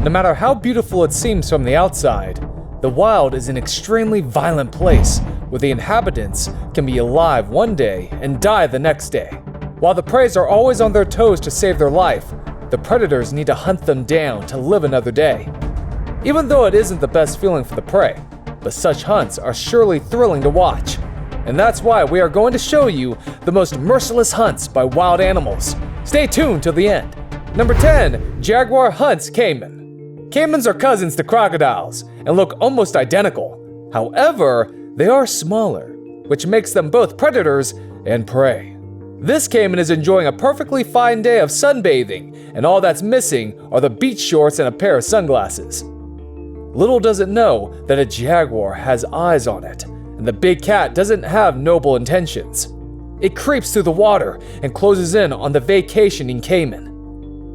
No matter how beautiful it seems from the outside, the wild is an extremely violent place where the inhabitants can be alive one day and die the next day. While the prey are always on their toes to save their life, the predators need to hunt them down to live another day. Even though it isn't the best feeling for the prey, but such hunts are surely thrilling to watch. And that's why we are going to show you the most merciless hunts by wild animals. Stay tuned till the end. Number 10. Jaguar hunts caiman. Caimans are cousins to crocodiles and look almost identical. However, they are smaller, which makes them both predators and prey. This caiman is enjoying a perfectly fine day of sunbathing, and all that's missing are the beach shorts and a pair of sunglasses. Little does it know that a jaguar has eyes on it, and the big cat doesn't have noble intentions. It creeps through the water and closes in on the vacationing caiman.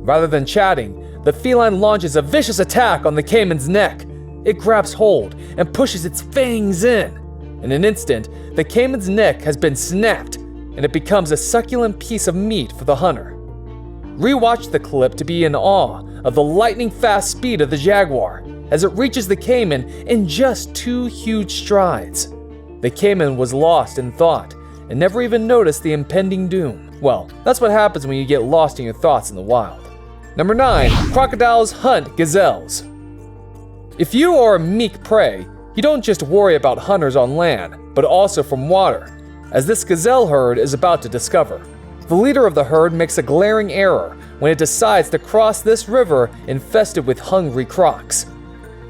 Rather than chatting, the feline launches a vicious attack on the caiman's neck. It grabs hold and pushes its fangs in. In an instant, the caiman's neck has been snapped, and it becomes a succulent piece of meat for the hunter. Rewatch the clip to be in awe of the lightning-fast speed of the jaguar as it reaches the caiman in just 2 huge strides. The caiman was lost in thought and never even noticed the impending doom. Well, that's what happens when you get lost in your thoughts in the wild. Number 9. Crocodiles hunt gazelles. If you are a meek prey, you don't just worry about hunters on land, but also from water, as this gazelle herd is about to discover. The leader of the herd makes a glaring error when it decides to cross this river infested with hungry crocs.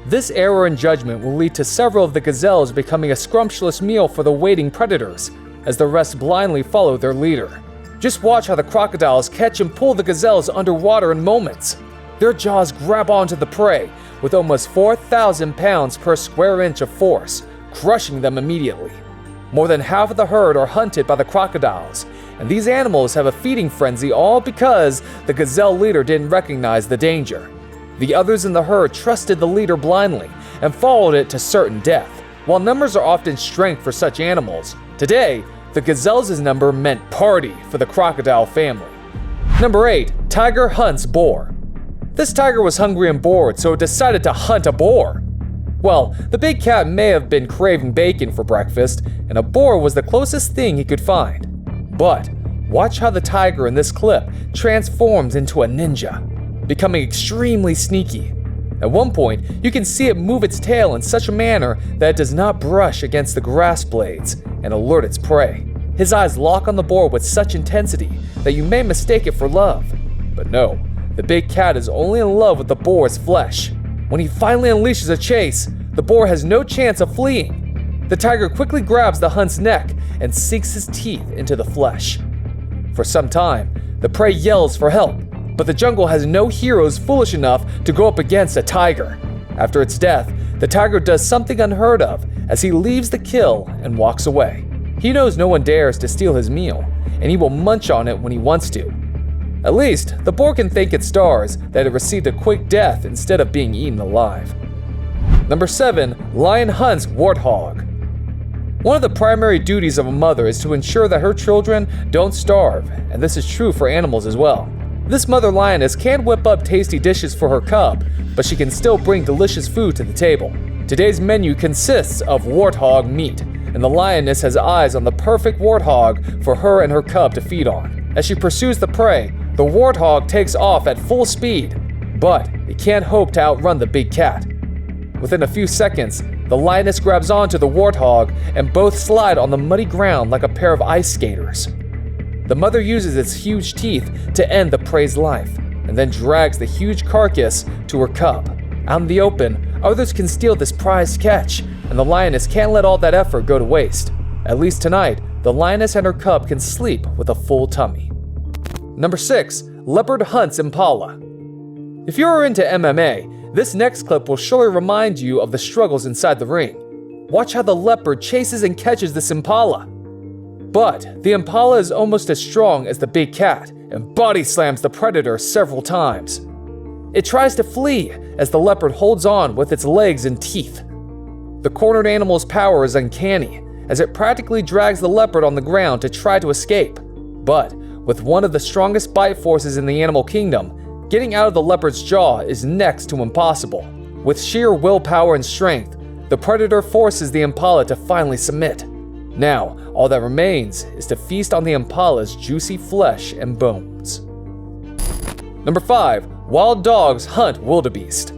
This error in judgment will lead to several of the gazelles becoming a scrumptious meal for the waiting predators, as the rest blindly follow their leader. Just watch how the crocodiles catch and pull the gazelles underwater in moments. Their jaws grab onto the prey with almost 4,000 pounds per square inch of force, crushing them immediately. More than half of the herd are hunted by the crocodiles, and these animals have a feeding frenzy all because the gazelle leader didn't recognize the danger. The others in the herd trusted the leader blindly and followed it to certain death. While numbers are often strength for such animals, today, the gazelle's number meant party for the crocodile family. Number 8. Tiger hunts boar. This tiger was hungry and bored, so it decided to hunt a boar. Well, the big cat may have been craving bacon for breakfast, and a boar was the closest thing he could find. But watch how the tiger in this clip transforms into a ninja, becoming extremely sneaky. At one point, you can see it move its tail in such a manner that it does not brush against the grass blades and alert its prey. His eyes lock on the boar with such intensity that you may mistake it for love. But no, the big cat is only in love with the boar's flesh. When he finally unleashes a chase, the boar has no chance of fleeing. The tiger quickly grabs the hunt's neck and sinks his teeth into the flesh. For some time, the prey yells for help, but the jungle has no heroes foolish enough to go up against a tiger. After its death, the tiger does something unheard of as he leaves the kill and walks away. He knows no one dares to steal his meal, and he will munch on it when he wants to. At least, the boar can thank its stars that it received a quick death instead of being eaten alive. Number 7. Lion hunts warthog. One of the primary duties of a mother is to ensure that her children don't starve, and this is true for animals as well. This mother lioness can't whip up tasty dishes for her cub, but she can still bring delicious food to the table. Today's menu consists of warthog meat, and the lioness has eyes on the perfect warthog for her and her cub to feed on. As she pursues the prey, the warthog takes off at full speed, but it can't hope to outrun the big cat. Within a few seconds, the lioness grabs onto the warthog and both slide on the muddy ground like a pair of ice skaters. The mother uses its huge teeth to end the prey's life, and then drags the huge carcass to her cub. Out in the open, others can steal this prized catch, and the lioness can't let all that effort go to waste. At least tonight, the lioness and her cub can sleep with a full tummy. Number 6. Leopard hunts impala. If you are into MMA, this next clip will surely remind you of the struggles inside the ring. Watch how the leopard chases and catches this impala. But the impala is almost as strong as the big cat and body slams the predator several times. It tries to flee as the leopard holds on with its legs and teeth. The cornered animal's power is uncanny as it practically drags the leopard on the ground to try to escape. But with one of the strongest bite forces in the animal kingdom, Getting out of the leopard's jaw is next to impossible. With sheer willpower and strength, the predator forces the impala to finally submit. Now, all that remains is to feast on the impala's juicy flesh and bones. Number 5. Wild dogs hunt wildebeest.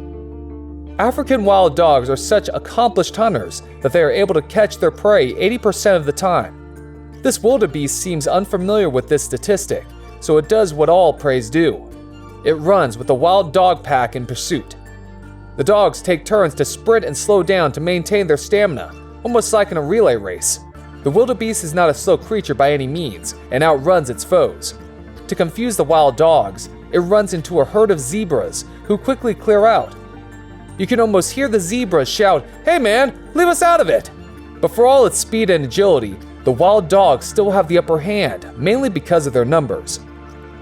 African wild dogs are such accomplished hunters that they are able to catch their prey 80% of the time. This wildebeest seems unfamiliar with this statistic, so it does what all preys do. It runs with the wild dog pack in pursuit. The dogs take turns to sprint and slow down to maintain their stamina, almost like in a relay race. The wildebeest is not a slow creature by any means and outruns its foes. To confuse the wild dogs, it runs into a herd of zebras who quickly clear out. You can almost hear the zebras shout, "Hey man, leave us out of it!" But for all its speed and agility, the wild dogs still have the upper hand, mainly because of their numbers.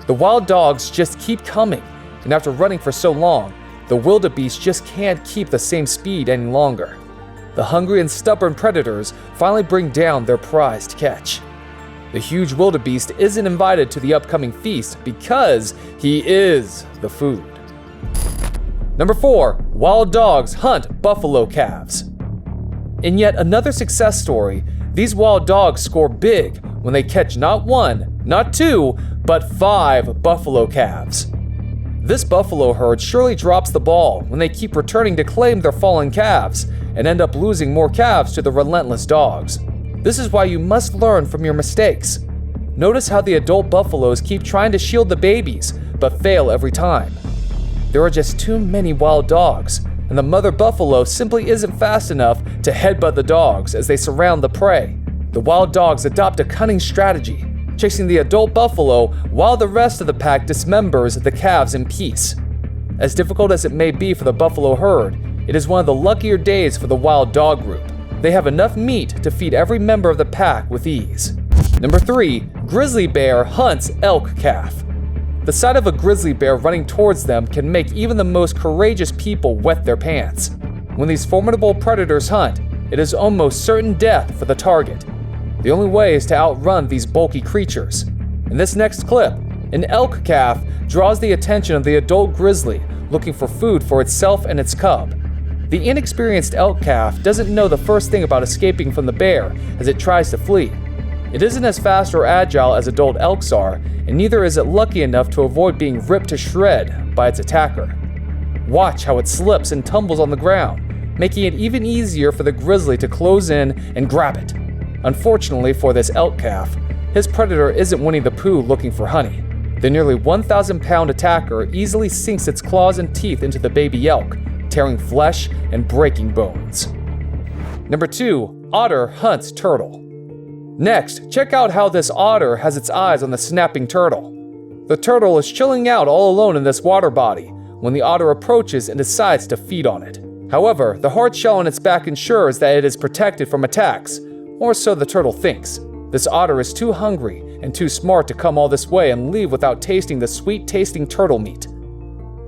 The wild dogs just keep coming, and after running for so long, the wildebeest just can't keep the same speed any longer. The hungry and stubborn predators finally bring down their prized catch. The huge wildebeest isn't invited to the upcoming feast because he is the food. Number 4. Wild dogs hunt buffalo calves. In yet another success story, these wild dogs score big when they catch not 1, not 2, but 5 buffalo calves. This buffalo herd surely drops the ball when they keep returning to claim their fallen calves and end up losing more calves to the relentless dogs. This is why you must learn from your mistakes. Notice how the adult buffaloes keep trying to shield the babies, but fail every time. There are just too many wild dogs, and the mother buffalo simply isn't fast enough to headbutt the dogs as they surround the prey. The wild dogs adopt a cunning strategy, chasing the adult buffalo while the rest of the pack dismembers the calves in peace. As difficult as it may be for the buffalo herd, it is one of the luckier days for the wild dog group. They have enough meat to feed every member of the pack with ease. Number 3. Grizzly bear hunts elk calf. The sight of a grizzly bear running towards them can make even the most courageous people wet their pants. When these formidable predators hunt, it is almost certain death for the target. The only way is to outrun these bulky creatures. In this next clip, an elk calf draws the attention of the adult grizzly looking for food for itself and its cub. The inexperienced elk calf doesn't know the first thing about escaping from the bear as it tries to flee. It isn't as fast or agile as adult elks are, and neither is it lucky enough to avoid being ripped to shred by its attacker. Watch how it slips and tumbles on the ground, making it even easier for the grizzly to close in and grab it. Unfortunately for this elk calf, his predator isn't Winnie the Pooh looking for honey. The nearly 1,000-pound attacker easily sinks its claws and teeth into the baby elk, tearing flesh and breaking bones. Number 2. Otter hunts turtle. Next, check out how this otter has its eyes on the snapping turtle. The turtle is chilling out all alone in this water body when the otter approaches and decides to feed on it. However, the hard shell on its back ensures that it is protected from attacks, or so the turtle thinks. This otter is too hungry and too smart to come all this way and leave without tasting the sweet-tasting turtle meat.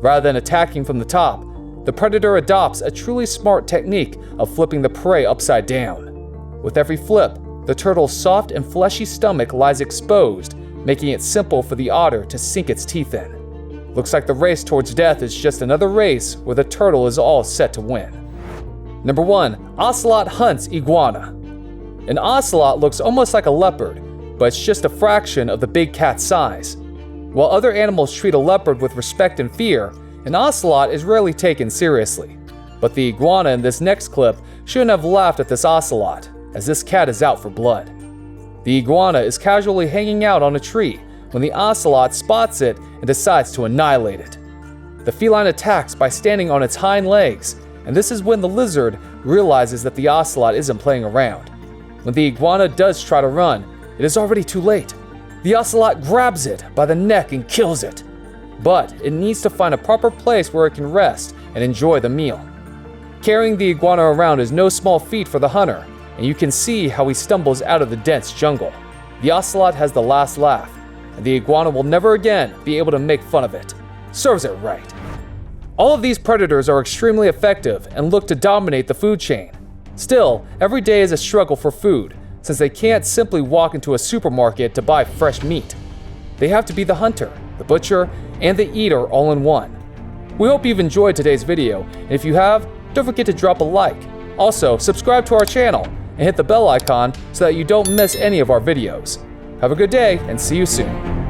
Rather than attacking from the top, the predator adopts a truly smart technique of flipping the prey upside down. With every flip, the turtle's soft and fleshy stomach lies exposed, making it simple for the otter to sink its teeth in. Looks like the race towards death is just another race where the turtle is all set to win. Number 1. Ocelot hunts iguana. An ocelot looks almost like a leopard, but it's just a fraction of the big cat's size. While other animals treat a leopard with respect and fear, an ocelot is rarely taken seriously. But the iguana in this next clip shouldn't have laughed at this ocelot, as this cat is out for blood. The iguana is casually hanging out on a tree when the ocelot spots it and decides to annihilate it. The feline attacks by standing on its hind legs, and this is when the lizard realizes that the ocelot isn't playing around. When the iguana does try to run, it is already too late. The ocelot grabs it by the neck and kills it. But it needs to find a proper place where it can rest and enjoy the meal. Carrying the iguana around is no small feat for the hunter, and you can see how he stumbles out of the dense jungle. The ocelot has the last laugh, and the iguana will never again be able to make fun of it. Serves it right. All of these predators are extremely effective and look to dominate the food chain. Still, every day is a struggle for food, since they can't simply walk into a supermarket to buy fresh meat. They have to be the hunter, the butcher, and the eater all in one. We hope you've enjoyed today's video, and if you have, don't forget to drop a like. Also, subscribe to our channel and hit the bell icon so that you don't miss any of our videos. Have a good day and see you soon.